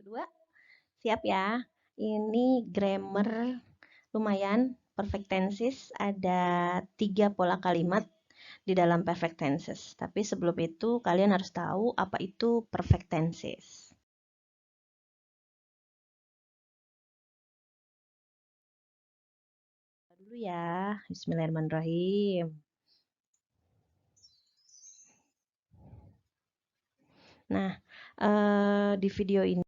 Kedua, siap ya. Ini grammar lumayan, perfect tenses. Ada 3 pola kalimat di dalam perfect tenses. Tapi sebelum itu, kalian harus tahu apa itu perfect tenses. Dulu ya, Bismillahirrahmanirrahim. Nah, di video ini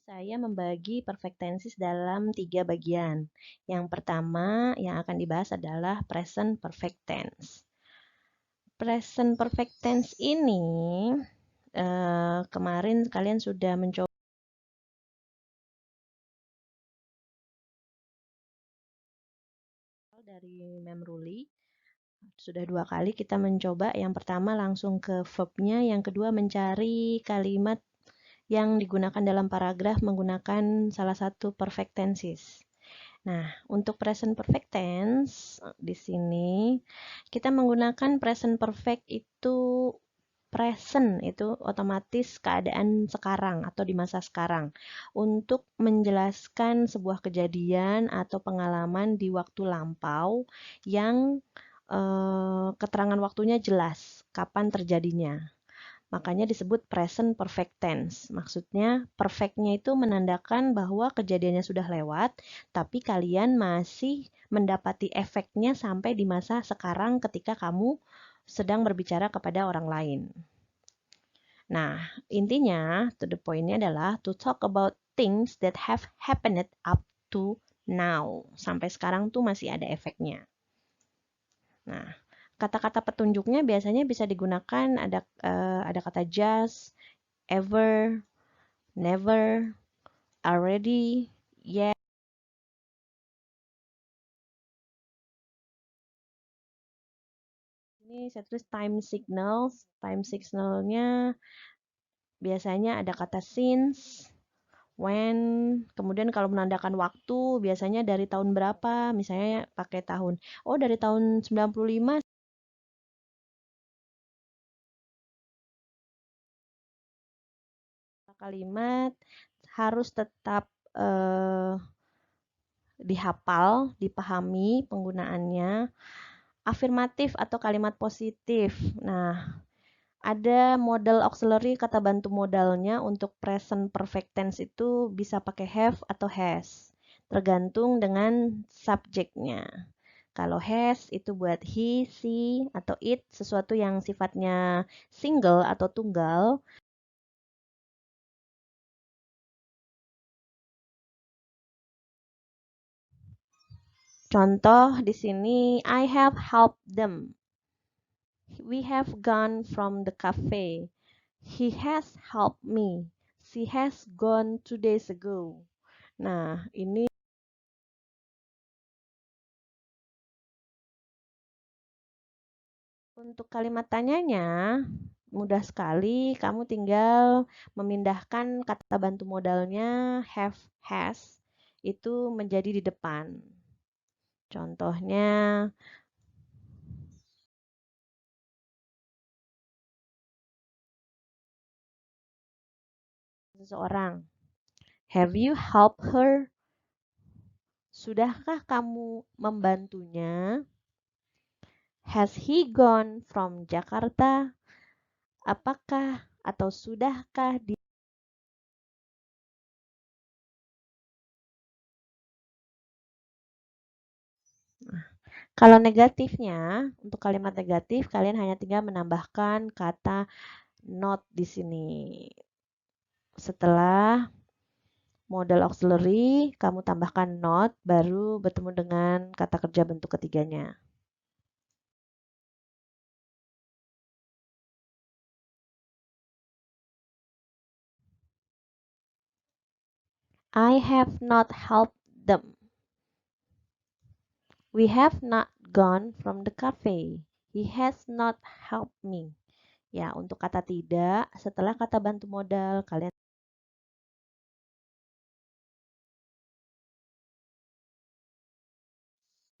saya membagi perfect tenses dalam 3 bagian. Yang pertama yang akan dibahas adalah present perfect tense. Present perfect tense ini kemarin kalian sudah mencoba dari Memruli. Sudah 2 kali kita mencoba. Yang pertama langsung ke verbnya, yang kedua mencari kalimat yang digunakan dalam paragraf menggunakan salah satu perfect tenses. Nah, untuk present perfect tense di sini kita menggunakan present perfect itu present itu otomatis keadaan sekarang atau di masa sekarang untuk menjelaskan sebuah kejadian atau pengalaman di waktu lampau yang keterangan waktunya jelas kapan terjadinya. Makanya disebut present perfect tense. Maksudnya perfectnya itu menandakan bahwa kejadiannya sudah lewat, tapi kalian masih mendapati efeknya sampai di masa sekarang ketika kamu sedang berbicara kepada orang lain. Nah, intinya, to the point-nya adalah to talk about things that have happened up to now. Sampai sekarang tuh masih ada efeknya. Nah, kata-kata petunjuknya biasanya bisa digunakan ada kata just, ever, never, already, yet. Ini saya tulis time signals. Time signalnya biasanya ada kata since, when, kemudian kalau menandakan waktu biasanya dari tahun berapa, misalnya pakai tahun. Oh, dari tahun 95. Kalimat harus tetap dihafal, dipahami penggunaannya. Afirmatif atau kalimat positif. Nah, ada modal auxiliary kata bantu modalnya untuk present perfect tense itu bisa pakai have atau has. Tergantung dengan subjeknya. Kalau has itu buat he, she, atau it, sesuatu yang sifatnya single atau tunggal. Contoh di sini, I have helped them. We have gone from the cafe. He has helped me. She has gone 2 days ago. Nah, ini untuk kalimat tanyanya mudah sekali. Kamu tinggal memindahkan kata bantu modalnya have, has itu menjadi di depan. Contohnya, seseorang. Have you helped her? Sudahkah kamu membantunya? Has he gone from Jakarta? Apakah atau sudahkah dia? Kalau negatifnya, untuk kalimat negatif, kalian hanya tinggal menambahkan kata not di sini. Setelah modal auxiliary, kamu tambahkan not, baru bertemu dengan kata kerja bentuk ketiganya. I have not helped them. We have not gone from the cafe. He has not helped me. Ya, untuk kata tidak, setelah kata bantu modal, kalian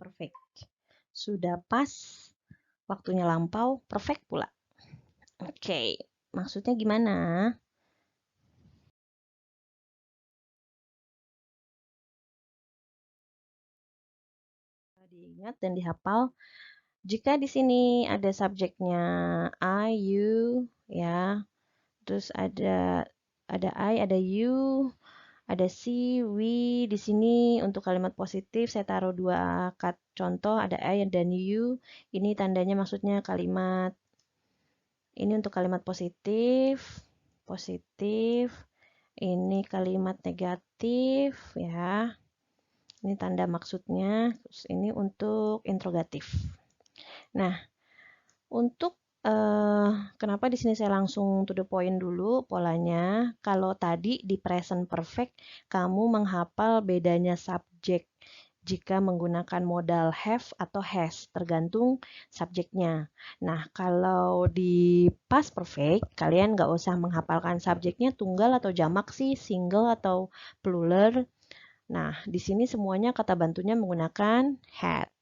perfect. Sudah pas, waktunya lampau, perfect pula. Oke, maksudnya gimana? Diingat dan dihafal. Jika di sini ada subjeknya I, you, ya. Terus ada I, ada you, ada she, we. Di sini untuk kalimat positif saya taruh dua contoh, ada I dan you. Ini tandanya maksudnya kalimat. Ini untuk kalimat positif, positif. Ini kalimat negatif, ya. Ini tanda maksudnya. Terus ini untuk interrogatif. Nah, untuk kenapa di sini saya langsung to the point dulu polanya. Kalau tadi di present perfect kamu menghafal bedanya subjek jika menggunakan modal have atau has, tergantung subjeknya. Nah, kalau di past perfect, kalian nggak usah menghafalkan subjeknya tunggal atau jamak sih, single atau plural. Nah, di sini semuanya kata bantunya menggunakan had.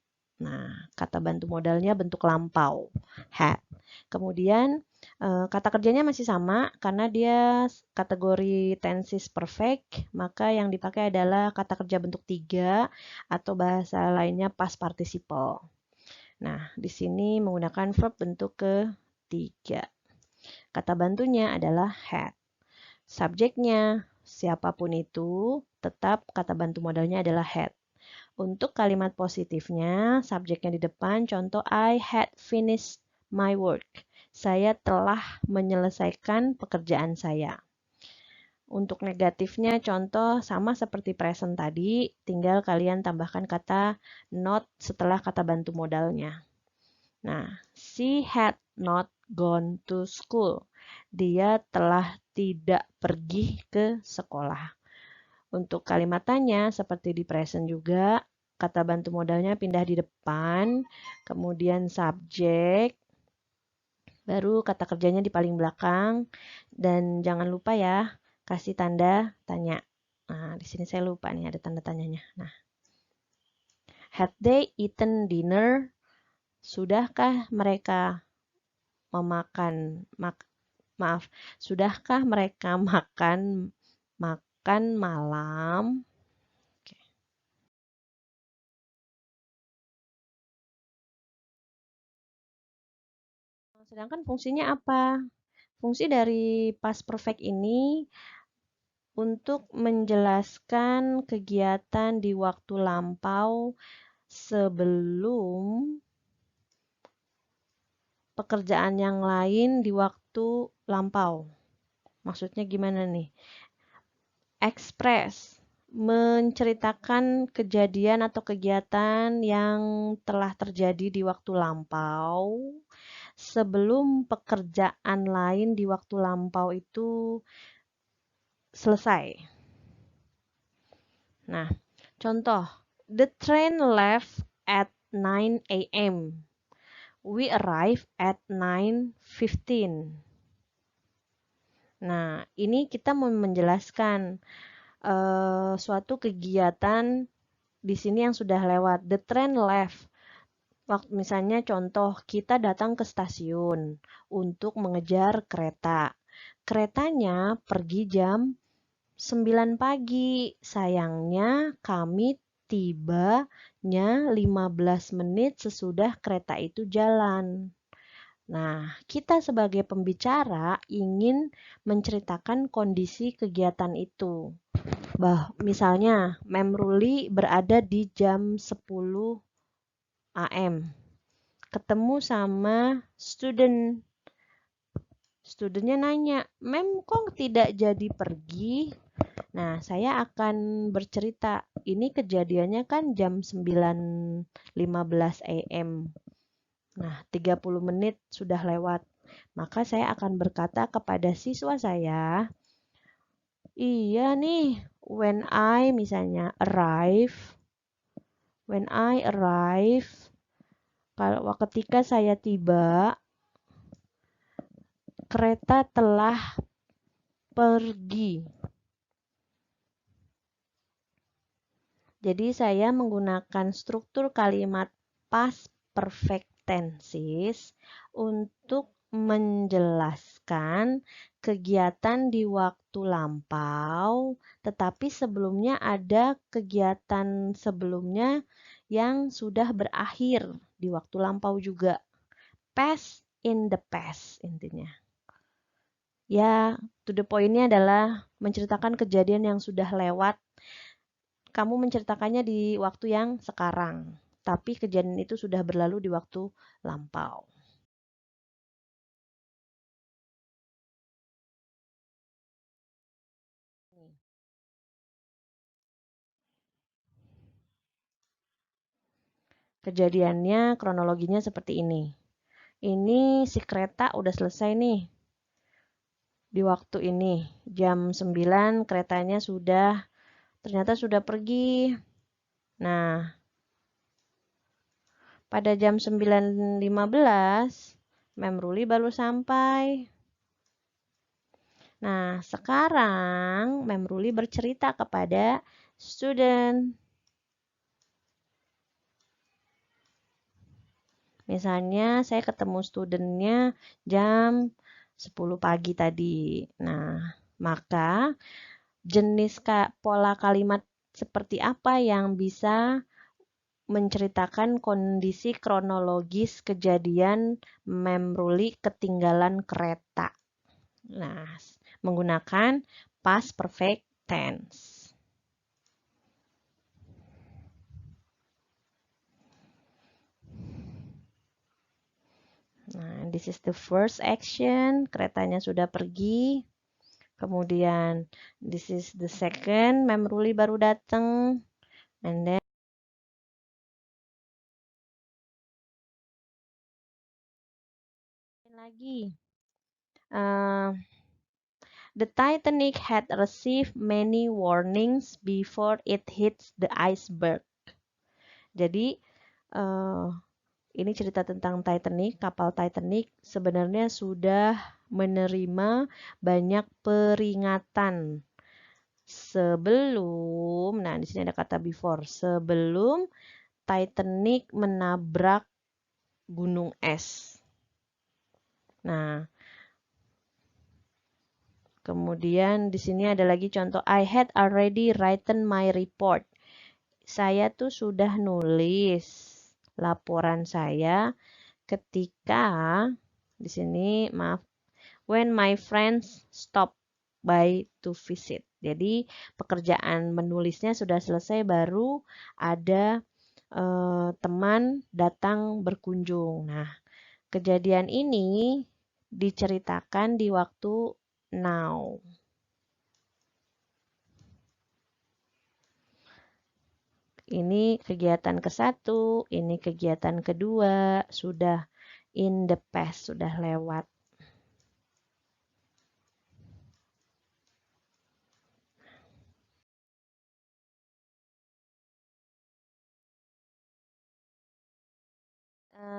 Nah, kata bantu modalnya bentuk lampau, had. Kemudian kata kerjanya masih sama karena dia kategori tenses perfect, maka yang dipakai adalah kata kerja bentuk 3 atau bahasa lainnya past participle. Nah, di sini menggunakan verb bentuk ketiga. Kata bantunya adalah had. Subjeknya, siapapun itu, tetap kata bantu modalnya adalah had. Untuk kalimat positifnya, subjeknya di depan, contoh I had finished my work. Saya telah menyelesaikan pekerjaan saya. Untuk negatifnya, contoh sama seperti present tadi, tinggal kalian tambahkan kata not setelah kata bantu modalnya. Nah, she had not gone to school. Dia telah tidak pergi ke sekolah. Untuk kalimat tanya, seperti di present juga, kata bantu modalnya pindah di depan, kemudian subjek, baru kata kerjanya di paling belakang, dan jangan lupa ya, kasih tanda tanya. Nah, di sini saya lupa nih ada tanda tanyanya. Nah, had they eaten dinner? Sudahkah mereka sudahkah mereka makan malam? Oke. Sedangkan fungsinya apa? Fungsi dari past perfect ini untuk menjelaskan kegiatan di waktu lampau sebelum pekerjaan yang lain di waktu lampau. Maksudnya gimana nih? Express, menceritakan kejadian atau kegiatan yang telah terjadi di waktu lampau sebelum pekerjaan lain di waktu lampau itu selesai. Nah, contoh, the train left at 9 a.m. We arrive at 9:15. Nah, ini kita mau menjelaskan suatu kegiatan di sini yang sudah lewat. The train left. Waktu misalnya contoh kita datang ke stasiun untuk mengejar kereta. Keretanya pergi jam 9 pagi. Sayangnya kami tibanya 15 menit sesudah kereta itu jalan. Nah, kita sebagai pembicara ingin menceritakan kondisi kegiatan itu. Misalnya, Mem Ruli berada di jam 10 AM. Ketemu sama student. Studentnya nanya, Mem kok tidak jadi pergi? Nah, saya akan bercerita. Ini kejadiannya kan jam 9:15 AM. Nah, 30 menit sudah lewat. Maka saya akan berkata kepada siswa saya, iya nih, when I misalnya arrive, kalau ketika saya tiba, kereta telah pergi. Jadi saya menggunakan struktur kalimat past perfect tenses untuk menjelaskan kegiatan di waktu lampau, tetapi sebelumnya ada kegiatan sebelumnya yang sudah berakhir di waktu lampau juga. Past in the past intinya. Ya, to the point-nya adalah menceritakan kejadian yang sudah lewat. Kamu menceritakannya di waktu yang sekarang, tapi kejadian itu sudah berlalu di waktu lampau. Kejadiannya, kronologinya seperti ini. Ini si kereta udah selesai nih. Di waktu ini, jam 9 keretanya ternyata sudah pergi. Nah, pada jam 9.15, Mem Ruli baru sampai. Nah, sekarang Mem Ruli bercerita kepada student. Misalnya saya ketemu studentnya jam 10 pagi tadi. Nah, maka jenis pola kalimat seperti apa yang bisa menceritakan kondisi kronologis kejadian Mem Ruli ketinggalan kereta. Nah, menggunakan past perfect tense. Nah, this is the first action, keretanya sudah pergi. Kemudian, this is the second, Mem Ruli baru datang. And then, lagi. The Titanic had received many warnings before it hits the iceberg. Jadi, ini cerita tentang Titanic, kapal Titanic sebenarnya sudah menerima banyak peringatan sebelum, nah di sini ada kata before, sebelum Titanic menabrak gunung es. Nah, kemudian di sini ada lagi contoh, I had already written my report. Saya tuh sudah nulis laporan saya ketika di sini maaf, when my friends stop by to visit. Jadi pekerjaan menulisnya sudah selesai, baru ada teman datang berkunjung. Nah, kejadian ini diceritakan di waktu now. Ini kegiatan ke-1, ini kegiatan kedua, sudah in the past, sudah lewat.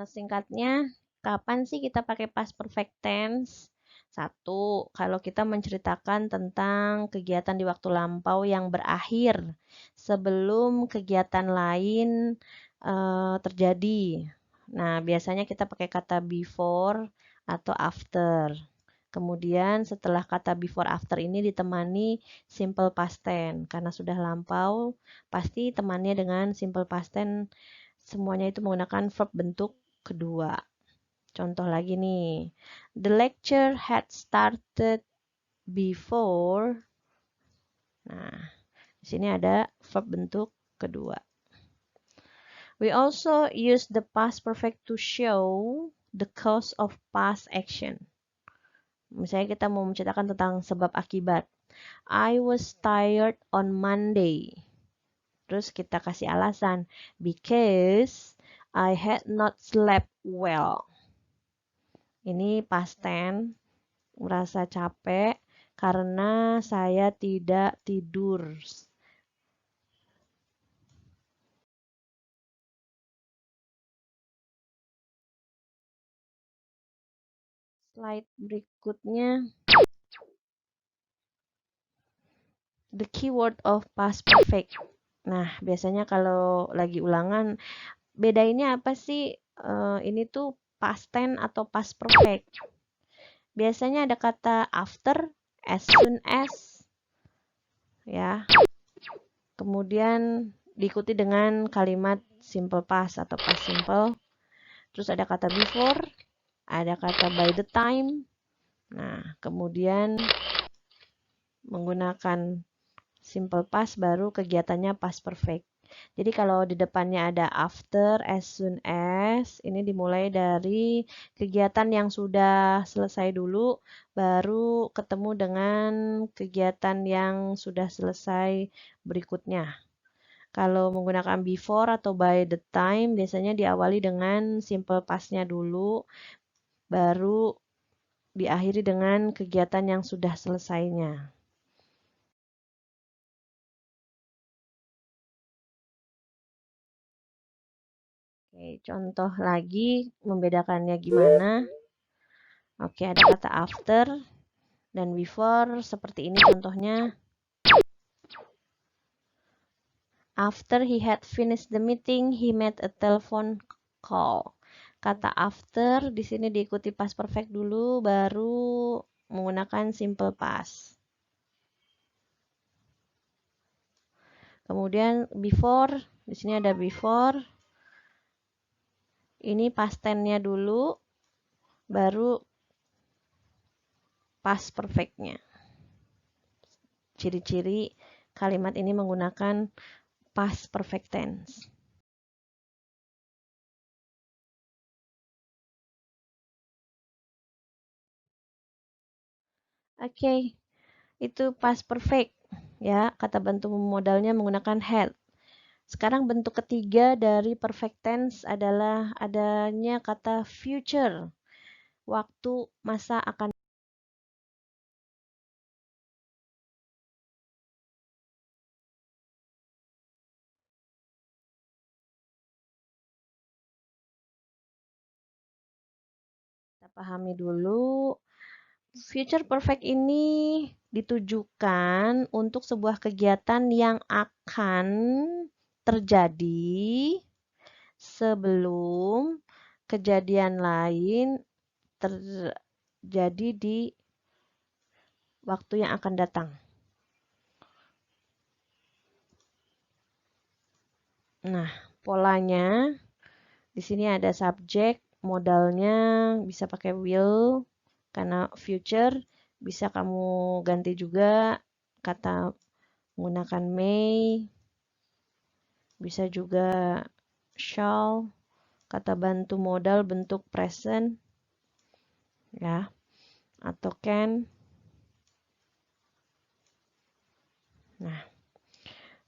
Singkatnya, kapan sih kita pakai past perfect tense? Satu, kalau kita menceritakan tentang kegiatan di waktu lampau yang berakhir sebelum kegiatan lain terjadi. Nah, biasanya kita pakai kata before atau after. Kemudian setelah kata before after ini ditemani simple past tense. Karena sudah lampau, pasti temannya dengan simple past tense. Semuanya itu menggunakan verb bentuk kedua. Contoh lagi nih. The lecture had started before. Nah, di sini ada verb bentuk kedua. We also use the past perfect to show the cause of past action. Misalnya kita mau menceritakan tentang sebab akibat. I was tired on Monday. Terus kita kasih alasan. Because I had not slept well. Ini past tense, merasa capek karena saya tidak tidur. Slide berikutnya, the keyword of past perfect. Nah, biasanya kalau lagi ulangan, bedainnya apa sih? Ini tuh past tense atau past perfect. Biasanya ada kata after, as soon as, ya. Kemudian diikuti dengan kalimat simple past atau past simple. Terus ada kata before, ada kata by the time. Nah, kemudian menggunakan simple past baru kegiatannya past perfect. Jadi kalau di depannya ada after, as soon as, ini dimulai dari kegiatan yang sudah selesai dulu, baru ketemu dengan kegiatan yang sudah selesai berikutnya. Kalau menggunakan before atau by the time, biasanya diawali dengan simple past-nya dulu, baru diakhiri dengan kegiatan yang sudah selesainya. Oke, contoh lagi membedakannya gimana. Oke, ada kata after dan before seperti ini contohnya. After he had finished the meeting, he made a telephone call. Kata after di sini diikuti past perfect dulu, baru menggunakan simple past. Kemudian before, di sini ada before. Ini past tense-nya dulu, baru past perfect-nya. Ciri-ciri kalimat ini menggunakan past perfect tense. Oke, itu past perfect. Ya, kata bantu modalnya menggunakan had. Sekarang bentuk ketiga dari perfect tense adalah adanya kata future. Waktu masa akan kita pahami dulu. Future perfect ini ditujukan untuk sebuah kegiatan yang akan terjadi sebelum kejadian lain terjadi di waktu yang akan datang. Nah, polanya di sini ada subjek, modalnya bisa pakai will karena future, bisa kamu ganti juga kata menggunakan may, bisa juga shall, kata bantu modal bentuk present, ya, atau can. Nah,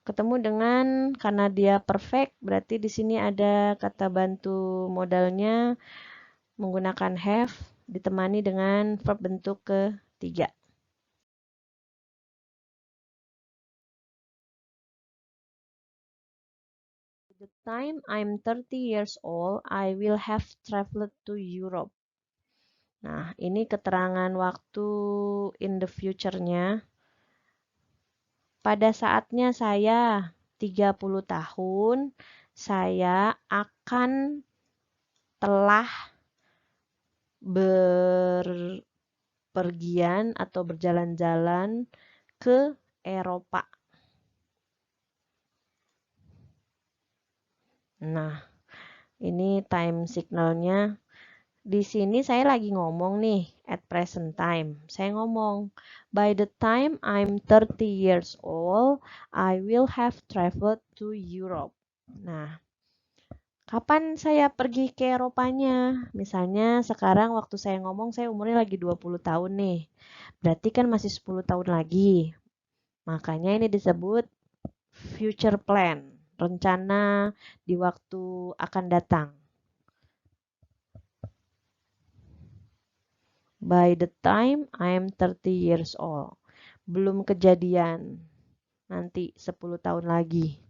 ketemu dengan karena dia perfect, berarti di sini ada kata bantu modalnya menggunakan have ditemani dengan verb bentuk ketiga. The time I'm 30 years old, I will have traveled to Europe. Nah, ini keterangan waktu in the future-nya. Pada saatnya saya 30 tahun, saya akan telah berpergian atau berjalan-jalan ke Eropa. Nah, ini time signalnya. Di sini saya lagi ngomong nih, at present time. Saya ngomong, by the time I'm 30 years old, I will have traveled to Europe. Nah, kapan saya pergi ke Eropanya? Misalnya sekarang waktu saya ngomong, saya umurnya lagi 20 tahun nih. Berarti kan masih 10 tahun lagi. Makanya ini disebut future plan, rencana di waktu akan datang. By the time I'm 30 years old. Belum kejadian. Nanti 10 tahun lagi.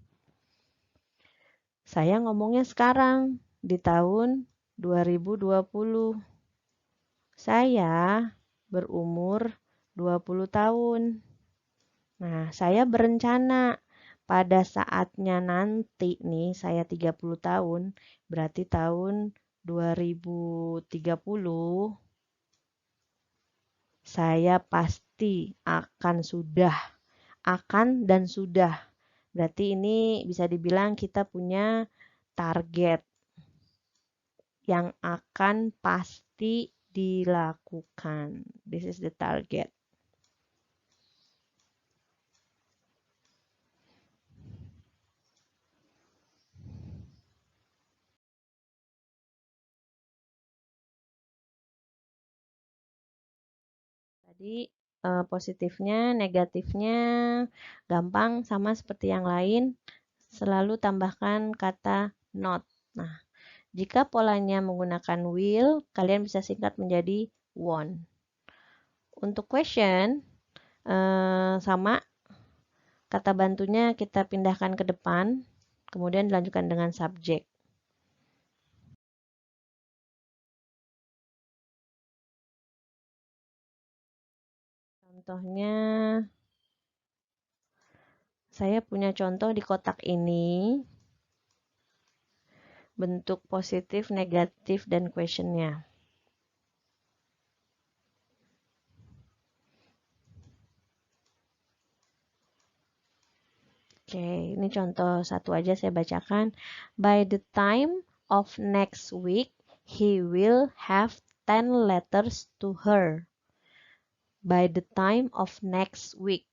Saya ngomongnya sekarang di tahun 2020. Saya berumur 20 tahun. Nah, saya berencana pada saatnya nanti nih, saya 30 tahun, berarti tahun 2030, saya pasti akan dan sudah. Berarti ini bisa dibilang kita punya target yang akan pasti dilakukan. This is the target. Tadi positifnya, negatifnya gampang sama seperti yang lain. Selalu tambahkan kata not. Nah, jika polanya menggunakan will, kalian bisa singkat menjadi won. Untuk question, sama kata bantunya kita pindahkan ke depan, kemudian dilanjutkan dengan subjek. Contohnya, saya punya contoh di kotak ini, bentuk positif, negatif, dan questionnya. Oke, ini contoh satu aja saya bacakan. By the time of next week, he will have 10 letters to her. By the time of next week.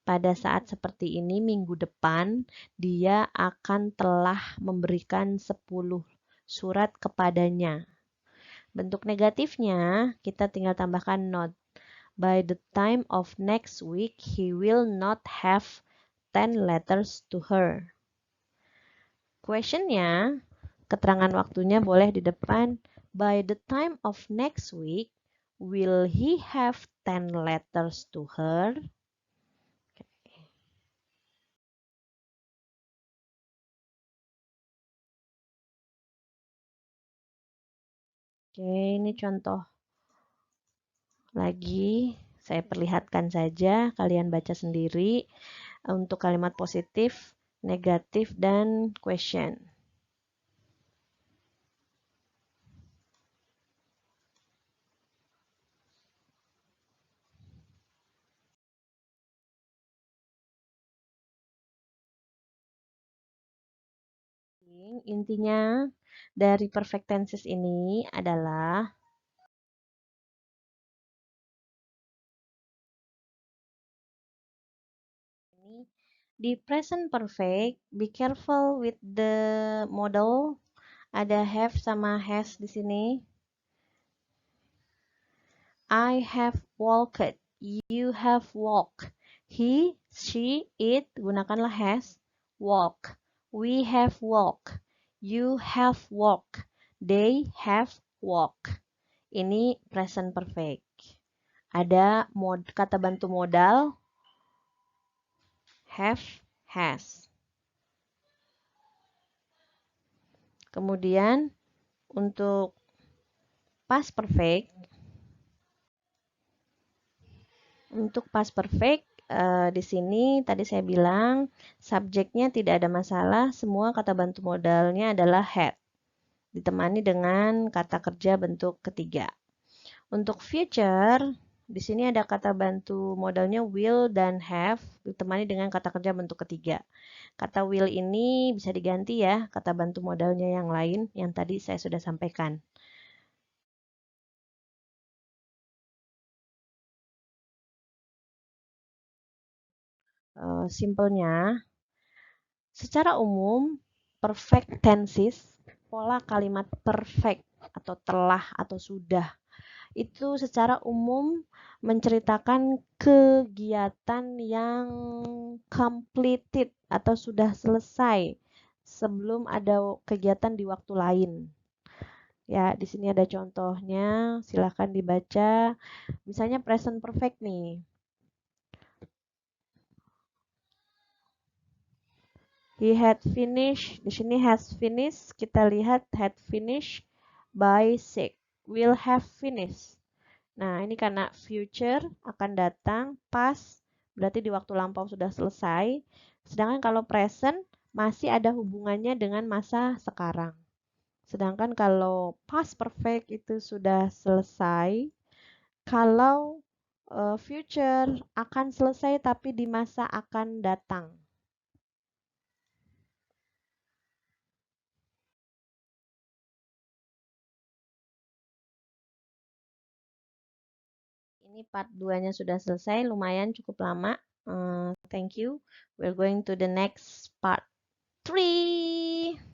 Pada saat seperti ini, minggu depan, dia akan telah memberikan 10 surat kepadanya. Bentuk negatifnya, kita tinggal tambahkan not. By the time of next week, he will not have 10 letters to her. Questionnya, keterangan waktunya boleh di depan. By the time of next week, will he have 10 letters to her? Oke, ini contoh lagi. Saya perlihatkan saja, kalian baca sendiri untuk kalimat positif, negatif, dan question. Intinya dari perfect tenses ini adalah di present perfect, be careful with the model. Ada have sama has di sini. I have walked. You have walked. He, she, it, gunakanlah has. Walk. We have walked. You have walked. They have walked. Ini present perfect. Ada kata bantu modal. Have, has. Kemudian untuk past perfect, di sini tadi saya bilang subjeknya tidak ada masalah, semua kata bantu modalnya adalah had, ditemani dengan kata kerja bentuk ketiga. Untuk future, di sini ada kata bantu modalnya will dan have, ditemani dengan kata kerja bentuk ketiga. Kata will ini bisa diganti ya, kata bantu modalnya yang lain yang tadi saya sudah sampaikan. Simpelnya, secara umum, perfect tenses, pola kalimat perfect atau telah atau sudah, itu secara umum menceritakan kegiatan yang completed atau sudah selesai sebelum ada kegiatan di waktu lain. Ya, di sini ada contohnya, silahkan dibaca. Misalnya present perfect nih. He had finished, di sini has finished, kita lihat had finished by 6, will have finished. Nah, ini karena future akan datang, past berarti di waktu lampau sudah selesai. Sedangkan kalau present masih ada hubungannya dengan masa sekarang. Sedangkan kalau past perfect itu sudah selesai, kalau future akan selesai tapi di masa akan datang. Ini part 2-nya sudah selesai, lumayan cukup lama. Thank you. We're going to the next part 3.